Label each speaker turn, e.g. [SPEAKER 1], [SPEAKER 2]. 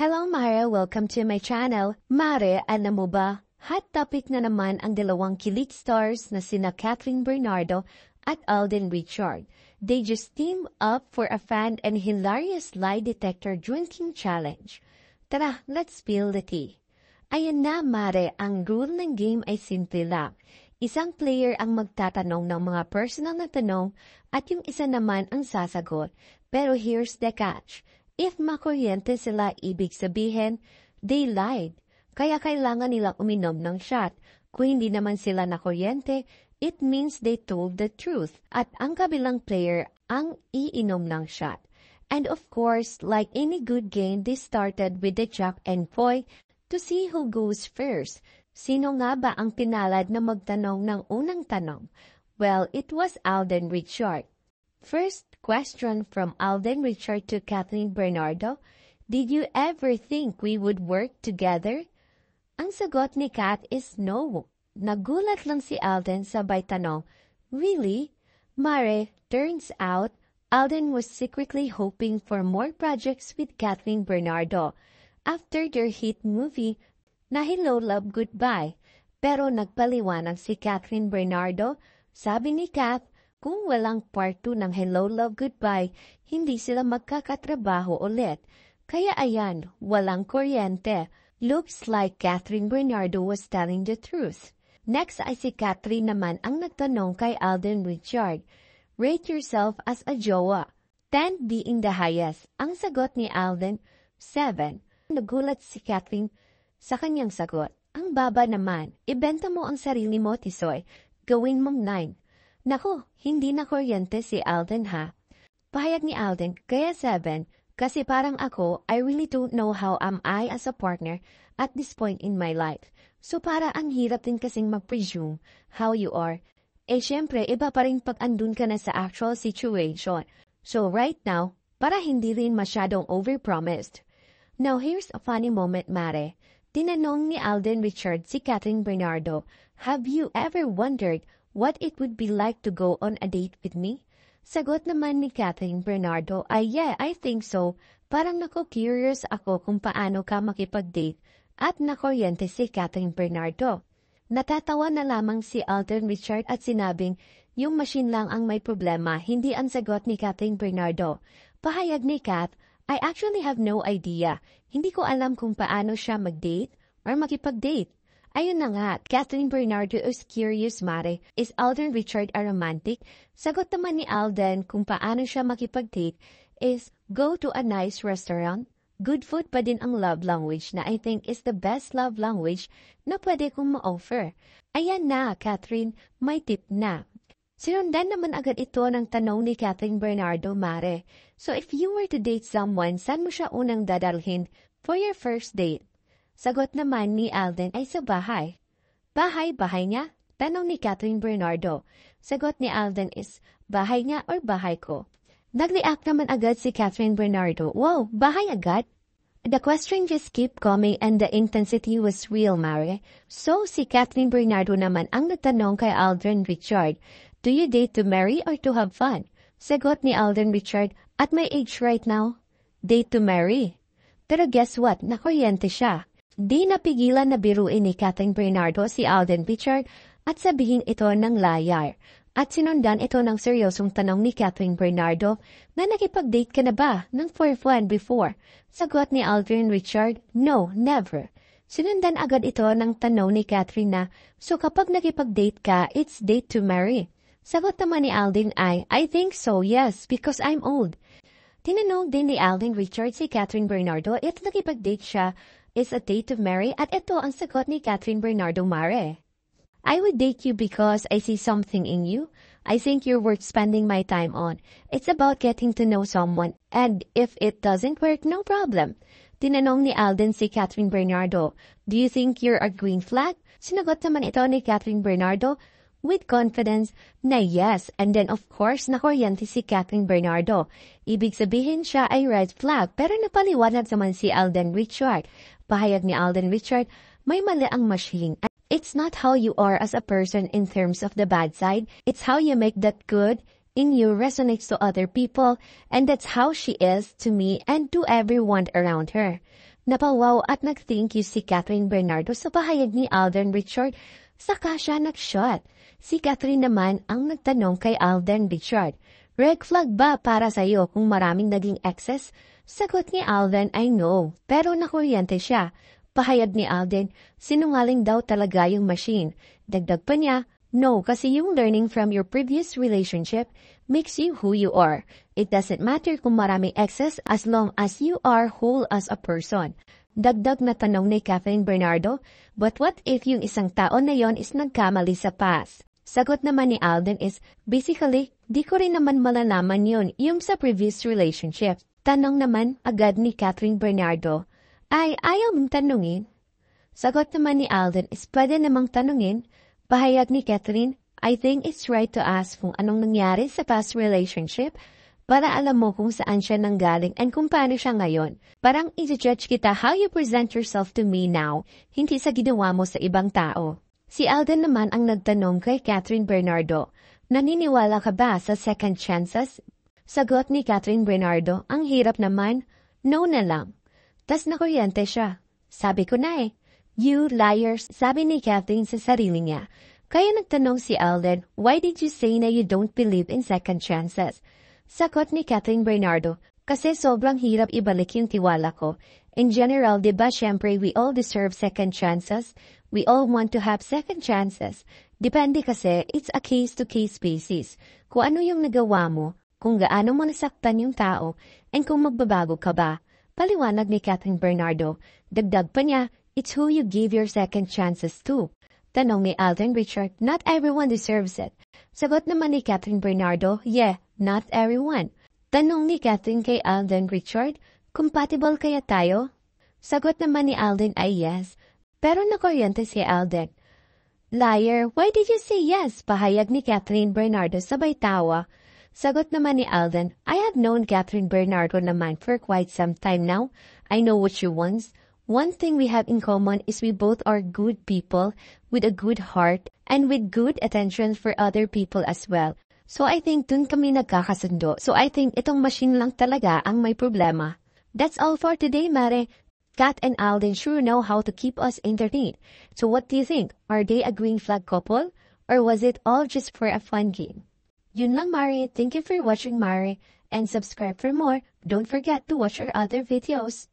[SPEAKER 1] Hello Mare, welcome to my channel. Mare, alam mo ba? Hot topic na naman ang dalawang kilig stars na sina Catherine Bernardo at Alden Richard. They just teamed up for a fun and hilarious lie detector drinking challenge. Tara, let's spill the tea. Ayan na Mare, ang rule ng game ay simple lang. Isang player ang magtatanong ng mga personal na tanong at yung isa naman ang sasagot. Pero here's the catch. If makuryente sila, ibig sabihin, they lied. Kaya kailangan nilang uminom ng shot. Kung hindi naman sila nakuryente, it means they told the truth. At ang kabilang player ang iinom ng shot. And of course, like any good game, they started with the Jack and Poy to see who goes first. Sino nga ba ang pinalad na magtanong ng unang tanong? Well, it was Alden Richard. First question from Alden Richard to Catherine Bernardo. Did you ever think we would work together? Ang sagot ni Kat is no. Nagulat lang si Alden sabay tanong, really? Mare, turns out, Alden was secretly hoping for more projects with Catherine Bernardo after their hit movie na Hello Love Goodbye. Pero nagpaliwanag si Catherine Bernardo, sabi ni Kat, kung walang part 2 ng Hello Love Goodbye, hindi sila magkakatrabaho ulit. Kaya ayan, walang kuryente. Looks like Catherine Bernardo was telling the truth. Next ay si Catherine naman ang nagtanong kay Alden Richard. Rate yourself as a jowa. 10 being the highest. Ang sagot ni Alden, 7. Nagulat si Catherine sa kanyang sagot. Ang baba naman, ibenta mo ang sarili mo, Tisoy. Gawin mong 9. Naku, hindi na kuryente si Alden ha. Pahayag ni Alden, kaya 7, kasi parang ako, I really don't know how am I as a partner at this point in my life. So para ang hirap din kasing mag-presume how you are. Eh syempre, iba pa rin pag andun ka na sa actual situation. So right now, para hindi rin masyadong overpromised. Now here's a funny moment, Mare. Tinanong ni Alden Richard si Catherine Bernardo, have you ever wondered what it would be like to go on a date with me? Sagot naman ni Catherine Bernardo ay yeah, I think so. Parang curious ako kung paano ka makipag-date at nakuryente si Catherine Bernardo. Natatawa na lamang si Alden Richard at sinabing yung machine lang ang may problema, hindi ang sagot ni Catherine Bernardo. Pahayag ni Kat, I actually have no idea. Hindi ko alam kung paano siya mag-date or makipag-date. Ayun na nga, Catherine Bernardo is curious, Mare. Is Alden Richard a romantic? Sagot naman ni Alden kung paano siya makipag-date is go to a nice restaurant. Good food pa din ang love language na I think is the best love language na pwede kong ma-offer. Ayan na, Catherine, may tip na. Sinundan naman agad ito ng tanong ni Catherine Bernardo, Mare. So if you were to date someone, saan mo siya unang dadalhin for your first date? Sagot naman ni Alden ay sa bahay. Bahay niya? Tanong ni Catherine Bernardo. Sagot ni Alden is, bahay niya or bahay ko? Nag-react naman agad si Catherine Bernardo. Wow, bahay agad? The question just kept coming and the intensity was real, Mare. So si Catherine Bernardo naman ang nagtanong kay Alden Richard, do you date to marry or to have fun? Sagot ni Alden Richard, at my age right now, date to marry. Pero guess what? Nakuryente siya. Di napigilan na biruin ni Catherine Bernardo si Alden Richard at sabihin ito ng layar. At sinundan ito ng seryosong tanong ni Catherine Bernardo na nakipag-date ka na ba ng for fun before? Sagot ni Alden Richard, no, never. Sinundan agad ito ng tanong ni Catherine na, so kapag nakipag-date ka, it's date to marry. Sagot naman ni Alden ay, I think so, yes, because I'm old. Tinanong din ni Alden Richard si Catherine Bernardo if nakipag-date siya is a date to marry at ito ang sagot ni Catherine Bernardo, Mare. I would date you because I see something in you. I think you're worth spending my time on. It's about getting to know someone and if it doesn't work, no problem. Tinanong ni Alden si Catherine Bernardo, do you think you're a green flag? Sinagot naman ito ni Catherine Bernardo with confidence na yes, and then of course nakuryente si Catherine Bernardo. Ibig sabihin siya ay red flag pero napaliwanag naman si Alden Richard. Pahayag ni Alden Richard, may mali ang machine. It's not how you are as a person in terms of the bad side. It's how you make that good in you resonates to other people, and that's how she is to me and to everyone around her. Napawaw at nag-thank you si Catherine Bernardo sa pahayag ni Alden Richard, saka siya nag-shot. Si Catherine naman ang nagtanong kay Alden Richard, red flag ba para sa'yo kung maraming naging exes? Sagot ni Alden ay no, pero nakuryente siya. Pahayag ni Alden, sinungaling daw talaga yung machine. Dagdag pa niya, no, kasi yung learning from your previous relationship makes you who you are. It doesn't matter kung maraming exes as long as you are whole as a person. Dagdag na tanong ni Catherine Bernardo, but what if yung isang tao na yon is nagkamali sa past? Sagot naman ni Alden is, basically, di ko rin naman malalaman yun, yung sa previous relationship. Tanong naman agad ni Catherine Bernardo, ay ayaw mong tanungin? Sagot naman ni Alden is, pwede namang tanungin. Pahayag ni Catherine, I think it's right to ask kung anong nangyari sa past relationship para alam mo kung saan siya nanggaling and kung paano siya ngayon. Parang i-judge kita how you present yourself to me now, hindi sa ginawa mo sa ibang tao. Si Alden naman ang nagtanong kay Catherine Bernardo, naniniwala ka ba sa second chances? Sagot ni Catherine Bernardo, ang hirap naman, no na lang. Tas nakuryente siya. Sabi ko na eh. You liars, sabi ni Catherine sa sarili niya. Kaya nagtanong si Alden, why did you say na you don't believe in second chances? Sagot ni Catherine Bernardo, kasi sobrang hirap ibalik yung tiwala ko. In general, diba syempre we all deserve second chances? We all want to have second chances. Depende kasi, it's a case-to-case basis. Kung ano yung nagawa mo, kung gaano mo nasaktan yung tao, and kung magbabago ka ba. Paliwanag ni Catherine Bernardo. Dagdag pa niya, it's who you give your second chances to. Tanong ni Alden Richard, not everyone deserves it. Sagot naman ni Catherine Bernardo, yeah, not everyone. Tanong ni Catherine kay Alden Richard, compatible kaya tayo? Sagot naman ni Alden ay yes. Pero nakuryente si Alden. Liar, why did you say yes? Pahayag ni Catherine Bernardo sabay tawa. Sagot naman ni Alden, I have known Catherine Bernardo naman for quite some time now. I know what she wants. One thing we have in common is we both are good people with a good heart and with good attention for other people as well. So I think dun kami nagkakasundo. So I think itong machine lang talaga ang may problema. That's all for today, Mare. Kat and Alden sure know how to keep us entertained. So what do you think? Are they a green flag couple? Or was it all just for a fun game? Yun lang, Mare. Thank you for watching, Mare. And subscribe for more. Don't forget to watch our other videos.